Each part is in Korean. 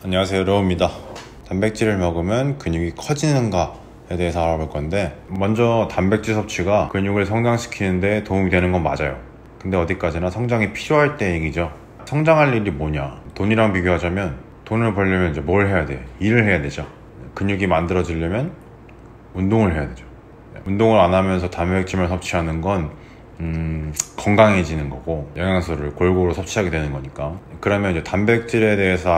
안녕하세요, 로우입니다. 단백질을 먹으면 근육이 커지는가에 대해서 알아볼 건데, 먼저 단백질 섭취가 근육을 성장시키는 데 도움이 되는 건 맞아요. 근데 어디까지나 성장이 필요할 때 얘기죠. 성장할 일이 뭐냐, 돈이랑 비교하자면 돈을 벌려면 이제 뭘 해야 돼? 일을 해야 되죠. 근육이 만들어지려면 운동을 해야 되죠. 운동을 안 하면서 단백질만 섭취하는 건 건강해지는 거고, 영양소를 골고루 섭취하게 되는 거니까. 그러면 이제 단백질에 대해서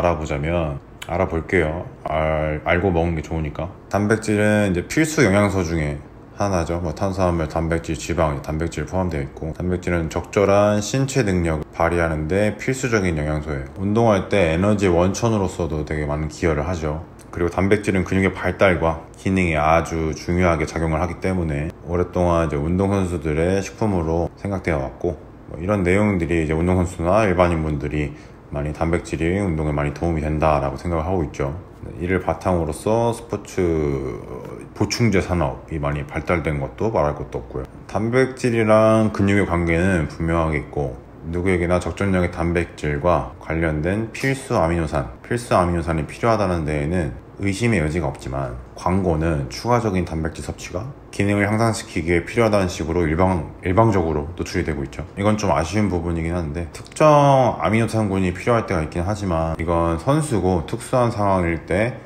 알아볼게요. 알고 먹는 게 좋으니까. 단백질은 이제 필수 영양소 중에 하나죠. 뭐 탄수화물, 단백질, 지방, 단백질 포함되어 있고, 단백질은 적절한 신체 능력을 발휘하는데 필수적인 영양소예요. 운동할 때 에너지 원천으로서도 되게 많은 기여를 하죠. 그리고 단백질은 근육의 발달과 기능에 아주 중요하게 작용을 하기 때문에 오랫동안 이제 운동선수들의 식품으로 생각되어 왔고, 뭐 이런 내용들이 이제 운동선수나 일반인분들이 많이 단백질이 운동에 많이 도움이 된다라고 생각을 하고 있죠. 이를 바탕으로서 스포츠 보충제 산업이 많이 발달된 것도 말할 것도 없고요. 단백질이랑 근육의 관계는 분명하게 있고, 누구에게나 적정량의 단백질과 관련된 필수 아미노산이 필요하다는 데에는 의심의 여지가 없지만, 광고는 추가적인 단백질 섭취가 기능을 향상시키기에 필요하다는 식으로 일방적으로 노출이 되고 있죠. 이건 좀 아쉬운 부분이긴 한데, 특정 아미노산군이 필요할 때가 있긴 하지만 이건 선수고 특수한 상황일 때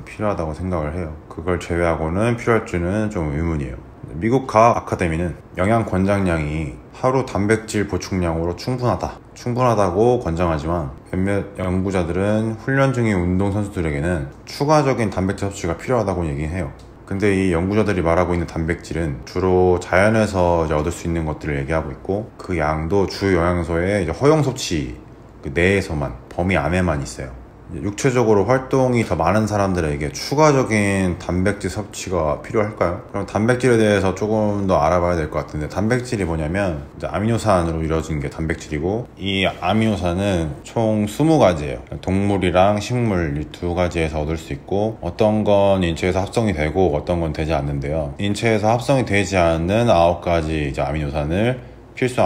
필요하다고 생각을 해요. 그걸 제외하고는 필요할지는 좀 의문이에요. 미국 과학 아카데미는 영양 권장량이 하루 단백질 보충량으로 충분하다고 권장하지만, 몇몇 연구자들은 훈련 중인 운동선수들에게는 추가적인 단백질 섭취가 필요하다고 얘기해요. 근데 이 연구자들이 말하고 있는 단백질은 주로 자연에서 얻을 수 있는 것들을 얘기하고 있고, 그 양도 주 영양소의 허용 섭취 내에서만, 범위 안에만 있어요. 육체적으로 활동이 더 많은 사람들에게 추가적인 단백질 섭취가 필요할까요? 그럼 단백질에 대해서 조금 더 알아봐야 될 것 같은데, 단백질이 뭐냐면 이제 아미노산으로 이루어진 게 단백질이고, 이 아미노산은 총 20가지예요. 동물이랑 식물 이 두 가지에서 얻을 수 있고, 어떤 건 인체에서 합성이 되고 어떤 건 되지 않는데요. 인체에서 합성이 되지 않는 9가지 이제 아미노산을 필수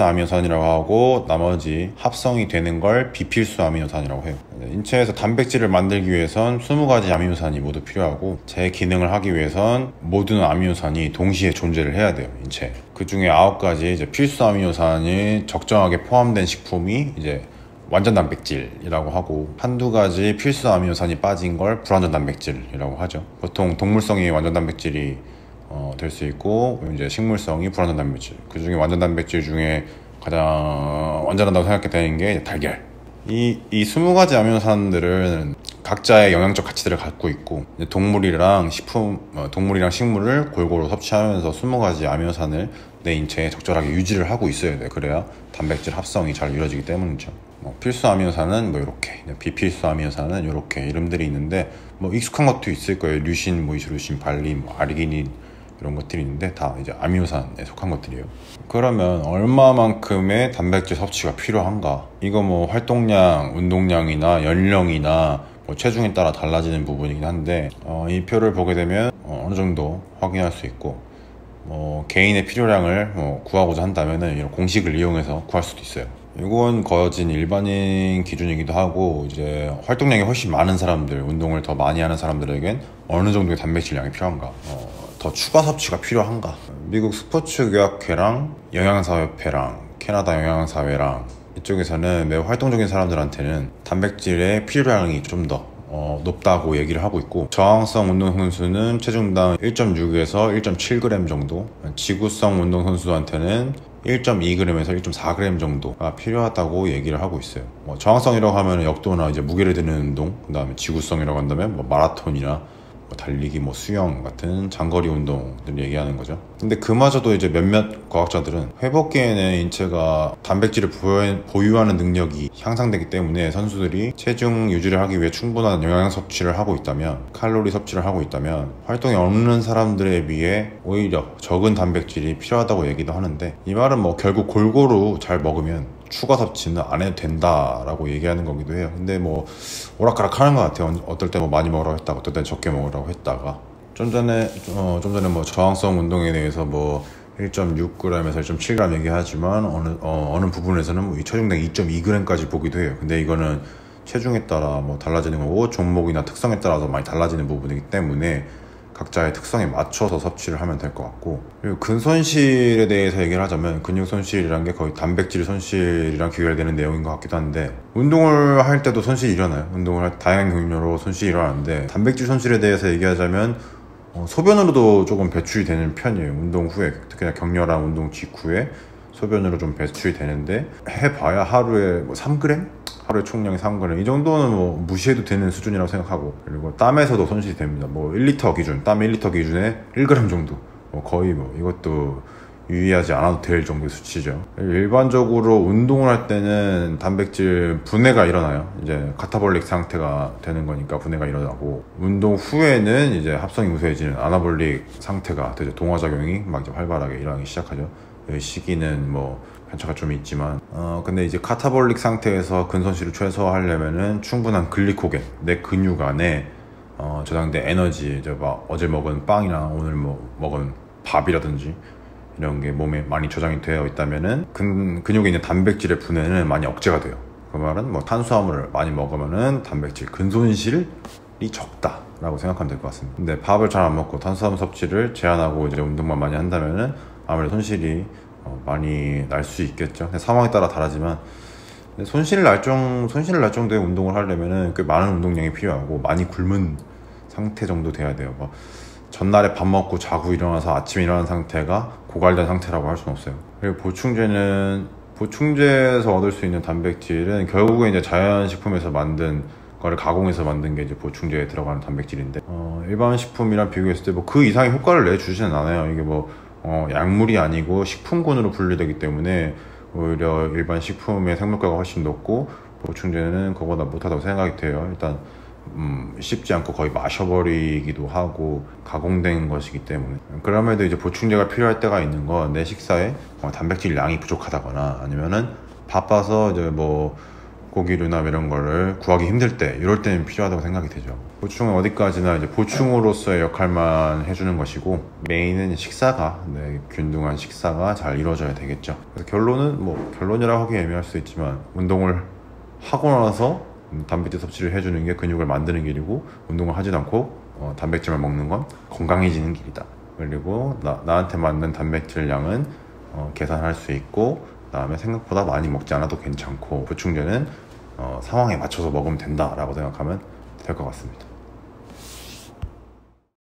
아미노산이라고 하고, 나머지 합성이 되는 걸 비필수 아미노산이라고 해요. 인체에서 단백질을 만들기 위해선 20가지 아미노산이 모두 필요하고, 제 기능을 하기 위해선 모든 아미노산이 동시에 존재를 해야 돼요, 인체에. 그 중에 9가지 이제 필수 아미노산이 적정하게 포함된 식품이 이제 완전 단백질이라고 하고, 한두 가지 필수 아미노산이 빠진 걸 불완전 단백질이라고 하죠. 보통 동물성이 완전 단백질이 될 수 있고, 이제 식물성이 불완전 단백질, 그 중에 완전 단백질 중에 가장 완전하다고 생각이 되는 게 달걀. 이 20가지 아미노산들은 각자의 영양적 가치들을 갖고 있고, 동물이랑 식물을 골고루 섭취하면서 20가지 아미노산을 내 인체에 적절하게 유지를 하고 있어야 돼. 그래야 단백질 합성이 잘 이루어지기 때문이죠. 필수 아미노산은 이렇게, 비필수 아미노산은 이렇게 이름들이 있는데, 익숙한 것도 있을 거예요. 류신, 이소류신, 발린, 아르기닌, 이런 것들이 있는데 다 이제 아미노산에 속한 것들이에요. 그러면 얼마만큼의 단백질 섭취가 필요한가? 이거 활동량, 운동량이나 연령이나 체중에 따라 달라지는 부분이긴 한데, 이 표를 보게 되면 어느 정도 확인할 수 있고, 개인의 필요량을 구하고자 한다면은 이런 공식을 이용해서 구할 수도 있어요. 이건 거진 일반인 기준이기도 하고, 이제 활동량이 훨씬 많은 사람들, 운동을 더 많이 하는 사람들에겐 어느 정도의 단백질량이 필요한가, 더 추가 섭취가 필요한가. 미국 스포츠교학회랑 영양사협회랑 캐나다 영양사회랑 이쪽에서는 매우 활동적인 사람들한테는 단백질의 필요량이 좀 더 높다고 얘기를 하고 있고, 저항성 운동선수는 체중당 1.6에서 1.7g 정도, 지구성 운동선수한테는 1.2g에서 1.4g 정도가 필요하다고 얘기를 하고 있어요. 저항성이라고 하면 역도나 이제 무게를 드는 운동, 그 다음에 지구성이라고 한다면 마라톤이나 달리기, 수영 같은 장거리 운동들 얘기하는 거죠. 근데 그마저도 이제 몇몇 과학자들은 회복기에 내 인체가 단백질을 보유하는 능력이 향상되기 때문에 선수들이 체중 유지를 하기 위해 충분한 영양 섭취를 하고 있다면, 칼로리 섭취를 하고 있다면, 활동이 없는 사람들에 비해 오히려 적은 단백질이 필요하다고 얘기도 하는데, 이 말은 결국 골고루 잘 먹으면 추가 섭취는 안 해도 된다라고 얘기하는 거기도 해요. 근데 오락가락 하는 것 같아요. 어떨 때 많이 먹으라고 했다가, 어떨 때 적게 먹으라고 했다가. 좀 전에 저항성 운동에 대해서 1.6g에서 1.7g 얘기하지만, 어느 부분에서는 이 체중당 2.2g까지 보기도 해요. 근데 이거는 체중에 따라 뭐 달라지는 거고 종목이나 특성에 따라서 많이 달라지는 부분이기 때문에 각자의 특성에 맞춰서 섭취를 하면 될 것 같고, 그리고 근손실에 대해서 얘기를 하자면 근육 손실이란 게 거의 단백질 손실이랑 귀결되는 내용인 것 같기도 한데, 운동을 할 때도 손실이 일어나요. 운동을 할 다양한 경로로 손실이 일어나는데, 단백질 손실에 대해서 얘기하자면 소변으로도 조금 배출이 되는 편이에요. 운동 후에, 특히나 격렬한 운동 직후에 소변으로 좀 배출이 되는데, 해봐야 하루에 뭐 3g? 하루에 총량이 3g 이 정도는 뭐 무시해도 되는 수준이라고 생각하고, 그리고 땀에서도 손실이 됩니다. 뭐 1리터 기준, 땀 1리터 기준에 1g 정도, 거의 뭐 이것도 유의하지 않아도 될 정도의 수치죠. 일반적으로 운동을 할 때는 단백질 분해가 일어나요. 이제 카타볼릭 상태가 되는 거니까 분해가 일어나고, 운동 후에는 이제 합성이 우수해지는 아나볼릭 상태가 되죠. 동화작용이 막 이제 활발하게 일어나기 시작하죠. 이 시기는 뭐 편차가 좀 있지만, 근데 이제 카타볼릭 상태에서 근손실을 최소화하려면은 충분한 글리코겐, 내 근육 안에 저장된 에너지, 이제 막 어제 먹은 빵이나 오늘 뭐 먹은 밥이라든지 이런 게 몸에 많이 저장이 되어 있다면은 근육에 있는 단백질의 분해는 많이 억제가 돼요. 그 말은 뭐 탄수화물을 많이 먹으면은 단백질 근손실이 적다 라고 생각하면 될 것 같습니다. 근데 밥을 잘 안 먹고 탄수화물 섭취를 제한하고 이제 운동만 많이 한다면은 아무래도 손실이 많이 날 수 있겠죠. 상황에 따라 다르지만, 손실 날 정도의 운동을 하려면은 꽤 많은 운동량이 필요하고 많이 굶은 상태 정도 돼야 돼요. 뭐 전날에 밥 먹고 자고 일어나서 아침에 일어난 상태가 고갈된 상태라고 할 수는 없어요. 그리고 보충제에서 얻을 수 있는 단백질은 결국에 이제 자연식품에서 만든 거를 가공해서 만든 게 이제 보충제에 들어가는 단백질인데, 일반 식품이랑 비교했을 때 뭐 그 이상의 효과를 내주지는 않아요. 이게 뭐 약물이 아니고 식품군으로 분류되기 때문에 오히려 일반 식품의 생물가가 훨씬 높고 보충제는 그거보다 못하다고 생각이 돼요. 일단 씹지 않고 거의 마셔버리기도 하고 가공된 것이기 때문에. 그럼에도 이제 보충제가 필요할 때가 있는 건, 내 식사에 단백질 양이 부족하다거나 아니면은 바빠서 이제 뭐 고기류나 이런 거를 구하기 힘들 때, 이럴 때는 필요하다고 생각이 되죠. 보충은 어디까지나 이제 보충으로서의 역할만 해주는 것이고, 메인은 식사가, 균등한 식사가 잘 이루어져야 되겠죠. 그래서 결론은 뭐 결론이라고 하기 애매할 수 있지만, 운동을 하고 나서 단백질 섭취를 해주는 게 근육을 만드는 길이고, 운동을 하지도 않고 단백질만 먹는 건 건강해지는 길이다. 그리고 나한테 맞는 단백질 양은 계산할 수 있고, 그다음에 생각보다 많이 먹지 않아도 괜찮고, 보충제는 상황에 맞춰서 먹으면 된다라고 생각하면 될 것 같습니다.